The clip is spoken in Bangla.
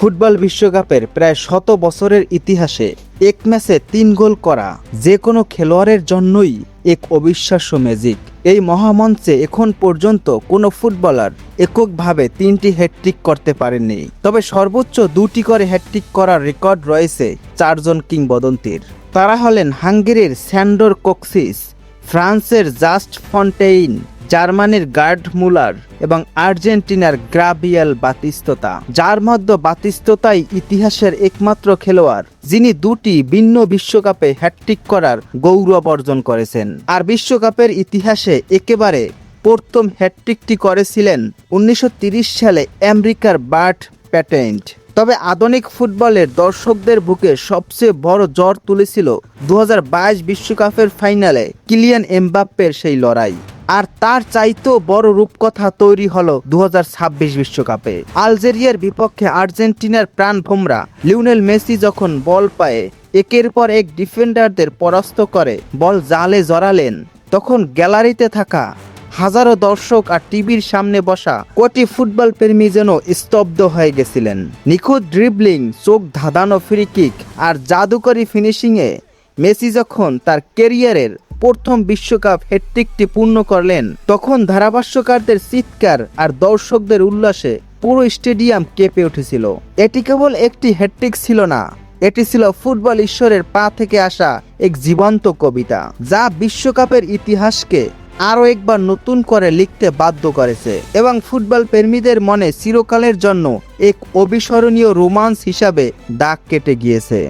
ফুটবল বিশ্বকাপের প্রায় 100 বছরের ইতিহাসে এক ম্যাচে 3 গোল করা যে কোনো খেলোয়াড়ের জন্যই এক অবিশ্বাস্য ম্যাজিক। এই মহামঞ্চে এখন পর্যন্ত কোনো ফুটবলার এককভাবে 3টি হ্যাটট্রিক করতে পারেননি, তবে সর্বোচ্চ 2টি করে হ্যাটট্রিক করার রেকর্ড রয়েছে 4 জন কিংবদন্তির। তারা হলেন হাঙ্গেরির স্যান্ডর কক্সিস, ফ্রান্সের জাস্ট ফন্টেইন, জার্মানির গার্ড মুলার এবং আর্জেন্টিনার গ্রাবিয়েল বাতিস্তোতা, যার মধ্যে বাতিস্তোতাই ইতিহাসের একমাত্র খেলোয়াড় যিনি 2টি ভিন্ন বিশ্বকাপে হ্যাটট্রিক করার গৌরব অর্জন করেছেন। আর বিশ্বকাপের ইতিহাসে একেবারে প্রথম হ্যাটট্রিকটি করেছিলেন 1930 সালে আমেরিকার বার্ট প্যাটেন্ট। তবে আধুনিক ফুটবলের দর্শকদের বুকে সবচেয়ে বড় জ্বর তুলেছিল 2022 বিশ্বকাপের ফাইনালে কিলিয়ান এমবাপ্পের সেই লড়াই। আর তার চাইতেও বড় রূপকথা তৈরি হলো 2026 বিশ্বকাপে আলজেরিয়ার বিপক্ষে আর্জেন্টিনার প্রাণভোমরা লিওনেল মেসি যখন বল পায়ে একের পর এক ডিফেন্ডারদের পরাস্ত করে বল জালে জড়ালেন, তখন গ্যালারিতে থাকা হাজারো দর্শক আর টিভির সামনে বসা কোটি ফুটবল প্রেমী যেন স্তব্ধ হয়ে গেছিলেন। নিখুঁত ড্রিবলিং, চোখ ধাঁধানো ফ্রি কিক আর জাদুকরী ফিনিশিংয়ে মেসি যখন তার ক্যারিয়ারের প্রথম বিশ্বকাপ হ্যাটট্রিকটি পূর্ণ করলেন, তখন ধারাভাষ্যকারদের চিৎকার আর দর্শকদের উল্লাসে পুরো স্টেডিয়াম কেঁপে উঠেছিল। এটি কেবল একটি হ্যাটট্রিক ছিল না, এটি ছিল ফুটবল ঈশ্বরের পা থেকে আসা এক জীবন্ত কবিতা, যা বিশ্বকাপের ইতিহাসকে আরও একবার নতুন করে লিখতে বাধ্য করেছে এবং ফুটবল প্রেমীদের মনে চিরকালের জন্য এক অবিস্মরণীয় রোমান্স হিসাবে দাগ কেটে গিয়েছে।